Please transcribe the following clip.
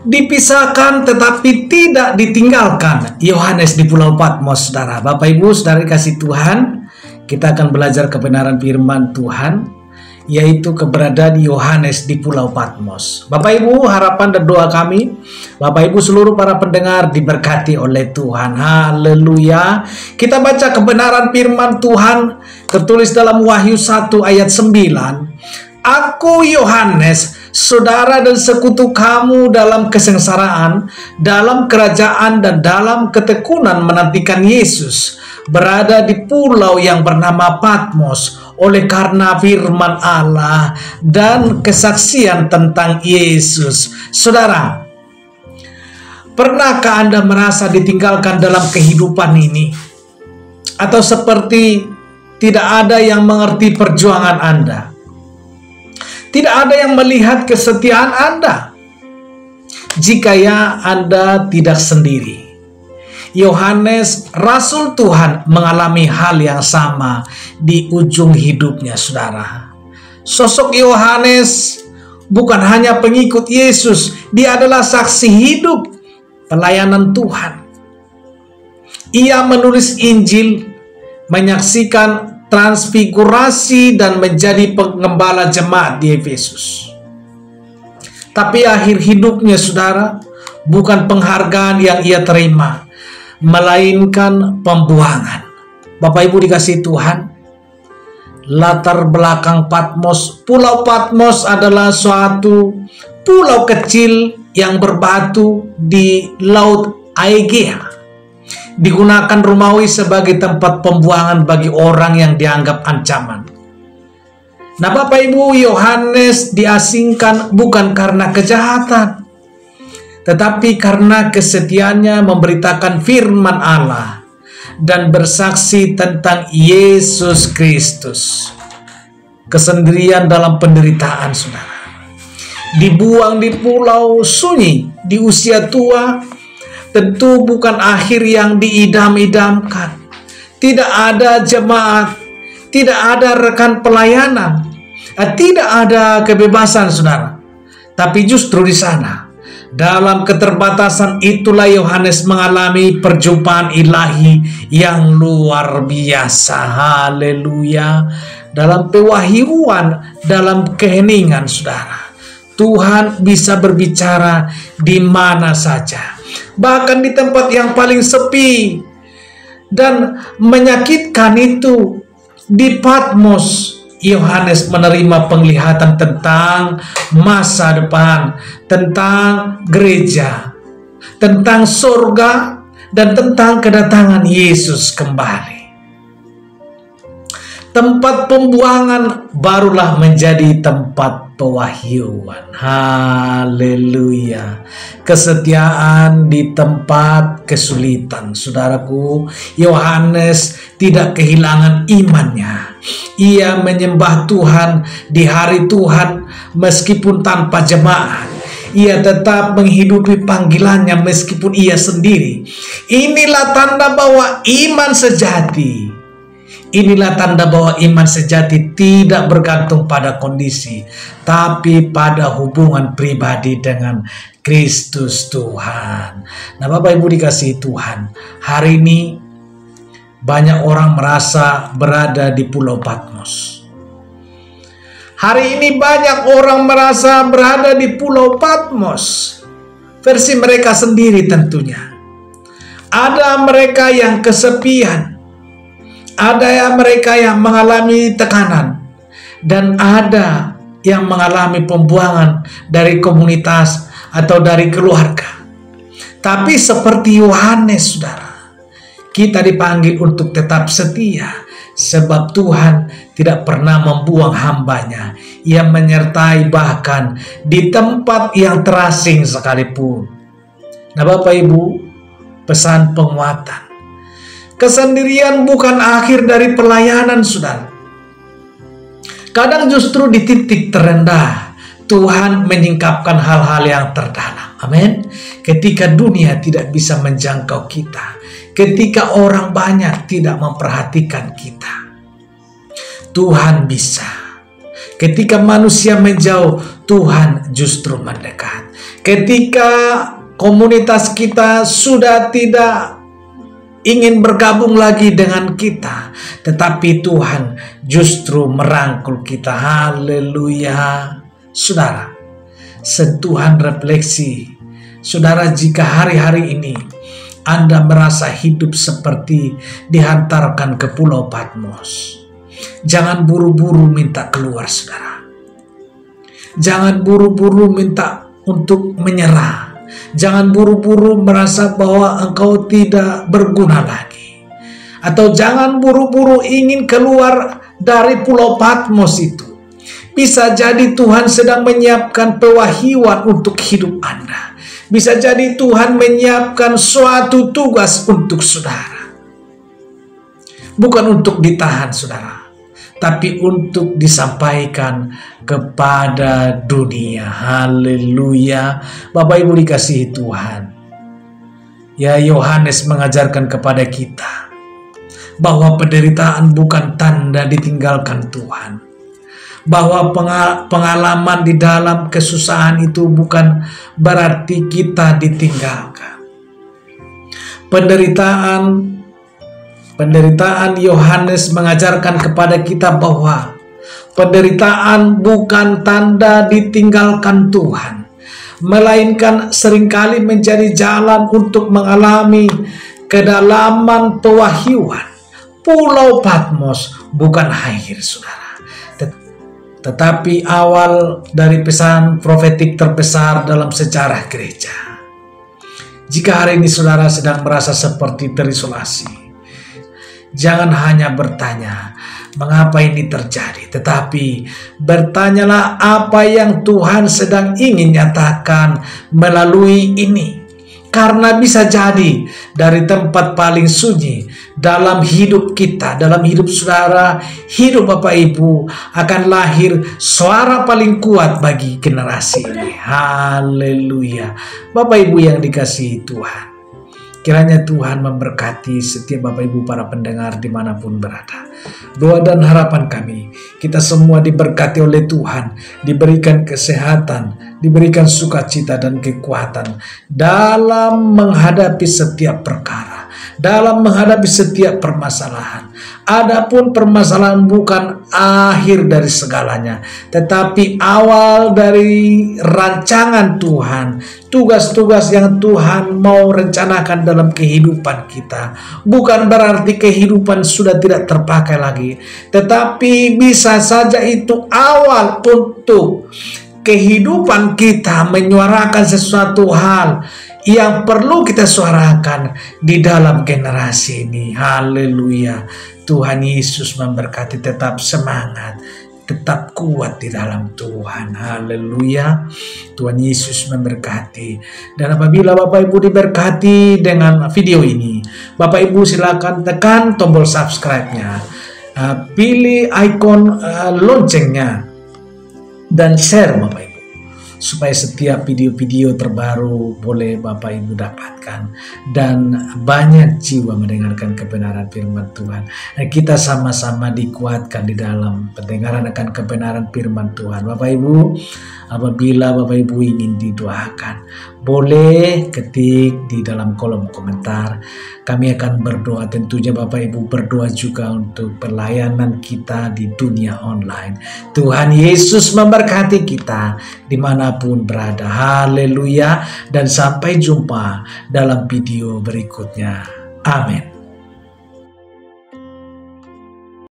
Dipisahkan tetapi tidak ditinggalkan Yohanes di Pulau Patmos, saudara. Bapak Ibu, saudara kasih Tuhan, kita akan belajar kebenaran firman Tuhan, yaitu keberadaan Yohanes di Pulau Patmos. Bapak Ibu, harapan dan doa kami, Bapak Ibu seluruh para pendengar diberkati oleh Tuhan. Haleluya. Kita baca kebenaran firman Tuhan tertulis dalam Wahyu 1 ayat 9. Aku Yohanes, saudara dan sekutu kamu dalam kesengsaraan, dalam kerajaan dan dalam ketekunan menantikan Yesus, berada di pulau yang bernama Patmos oleh karena firman Allah dan kesaksian tentang Yesus. Saudara, pernahkah Anda merasa ditinggalkan dalam kehidupan ini? Atau seperti tidak ada yang mengerti perjuangan Anda? Tidak ada yang melihat kesetiaan Anda? Jika ya, Anda tidak sendiri. Yohanes, Rasul Tuhan, mengalami hal yang sama di ujung hidupnya, saudara. Sosok Yohanes bukan hanya pengikut Yesus, dia adalah saksi hidup pelayanan Tuhan. Ia menulis Injil, menyaksikan transfigurasi dan menjadi pengembala jemaat di Efesus. Tapi akhir hidupnya, saudara, bukan penghargaan yang ia terima, melainkan pembuangan. Bapak Ibu dikasih Tuhan, latar belakang Patmos, Pulau Patmos adalah suatu pulau kecil yang berbatu di Laut Aegea. Digunakan Romawi sebagai tempat pembuangan bagi orang yang dianggap ancaman. Nah, Bapak Ibu, Yohanes diasingkan bukan karena kejahatan, tetapi karena kesetiaannya memberitakan firman Allah dan bersaksi tentang Yesus Kristus. Kesendirian dalam penderitaan, saudara. Dibuang di pulau sunyi di usia tua, tentu bukan akhir yang diidam-idamkan. Tidak ada jemaat, tidak ada rekan pelayanan, tidak ada kebebasan, saudara. Tapi justru di sana, dalam keterbatasan itulah Yohanes mengalami perjumpaan ilahi yang luar biasa. Haleluya. Dalam pewahyuan, dalam keheningan, saudara, Tuhan bisa berbicara di mana saja. Bahkan di tempat yang paling sepi dan menyakitkan itu, di Patmos, Yohanes menerima penglihatan tentang masa depan, tentang gereja, tentang surga, dan tentang kedatangan Yesus kembali. Tempat pembuangan barulah menjadi tempat pewahyuan. Haleluya. Kesetiaan di tempat kesulitan. Saudaraku, Yohanes tidak kehilangan imannya. Ia menyembah Tuhan di hari Tuhan meskipun tanpa jemaat. Ia tetap menghidupi panggilannya meskipun ia sendiri. Inilah tanda bahwa iman sejati. Inilah tanda bahwa iman sejati tidak bergantung pada kondisi, tapi pada hubungan pribadi dengan Kristus Tuhan. Nah, Bapak Ibu dikasihi Tuhan, hari ini banyak orang merasa berada di Pulau Patmos. Hari ini banyak orang merasa berada di Pulau Patmos, versi mereka sendiri tentunya. Ada mereka yang kesepian, ada mereka yang mengalami tekanan, dan ada yang mengalami pembuangan dari komunitas atau dari keluarga. Tapi seperti Yohanes, saudara, kita dipanggil untuk tetap setia, sebab Tuhan tidak pernah membuang hambanya. Ia menyertai bahkan di tempat yang terasing sekalipun. Nah, Bapak Ibu, pesan penguatan. Kesendirian bukan akhir dari pelayanan, saudara. Kadang justru di titik terendah, Tuhan menyingkapkan hal-hal yang terdalam. Amin. Ketika dunia tidak bisa menjangkau kita, ketika orang banyak tidak memperhatikan kita, Tuhan bisa. Ketika manusia menjauh, Tuhan justru mendekat. Ketika komunitas kita sudah tidak ingin bergabung lagi dengan kita, tetapi Tuhan justru merangkul kita. Haleluya. Saudara, sentuhan refleksi. Saudara, jika hari-hari ini Anda merasa hidup seperti dihantarkan ke Pulau Patmos, jangan buru-buru minta keluar, saudara. Jangan buru-buru minta untuk menyerah. Jangan buru-buru merasa bahwa engkau tidak berguna lagi. Atau jangan buru-buru ingin keluar dari Pulau Patmos itu. Bisa jadi Tuhan sedang menyiapkan pewahyuan untuk hidup Anda. Bisa jadi Tuhan menyiapkan suatu tugas untuk saudara. Bukan untuk ditahan, saudara, tapi untuk disampaikan kepada dunia. Haleluya. Bapak Ibu dikasihi Tuhan. Ya, Yohanes mengajarkan kepada kita bahwa penderitaan bukan tanda ditinggalkan Tuhan. Bahwa pengalaman di dalam kesusahan itu bukan berarti kita ditinggalkan. Penderitaan Yohanes mengajarkan kepada kita bahwa penderitaan bukan tanda ditinggalkan Tuhan, melainkan seringkali menjadi jalan untuk mengalami kedalaman pewahyuan. Pulau Patmos bukan akhir, saudara, tetapi awal dari pesan profetik terbesar dalam sejarah gereja. Jika hari ini saudara sedang merasa seperti terisolasi, jangan hanya bertanya, mengapa ini terjadi? Tetapi bertanyalah apa yang Tuhan sedang ingin nyatakan melalui ini. Karena bisa jadi dari tempat paling sunyi dalam hidup kita, dalam hidup saudara, hidup Bapak Ibu, akan lahir suara paling kuat bagi generasi ini. Haleluya. Bapak Ibu yang dikasihi Tuhan, kiranya Tuhan memberkati setiap Bapak Ibu para pendengar dimanapun berada. Doa dan harapan kami, kita semua diberkati oleh Tuhan, diberikan kesehatan, diberikan sukacita dan kekuatan dalam menghadapi setiap perkara, dalam menghadapi setiap permasalahan. Adapun permasalahan bukan akhir dari segalanya, tetapi awal dari rancangan Tuhan, tugas-tugas yang Tuhan mau rencanakan dalam kehidupan kita. Bukan berarti kehidupan sudah tidak terpakai lagi, tetapi bisa saja itu awal untuk kehidupan kita menyuarakan sesuatu hal yang perlu kita suarakan di dalam generasi ini. Haleluya. Tuhan Yesus memberkati. Tetap semangat, tetap kuat di dalam Tuhan. Haleluya. Tuhan Yesus memberkati. Dan apabila Bapak Ibu diberkati dengan video ini, Bapak Ibu silakan tekan tombol subscribe-nya, pilih ikon loncengnya, dan share Bapak Ibu, supaya setiap video-video terbaru boleh Bapak Ibu dapatkan dan banyak jiwa mendengarkan kebenaran firman Tuhan. Dan kita sama-sama dikuatkan di dalam pendengaran akan kebenaran firman Tuhan. Bapak Ibu, apabila Bapak Ibu ingin didoakan, boleh ketik di dalam kolom komentar. Kami akan berdoa. Tentunya Bapak Ibu berdoa juga untuk pelayanan kita di dunia online. Tuhan Yesus memberkati kita dimanapun berada. Haleluya. Dan sampai jumpa dalam video berikutnya. Amin.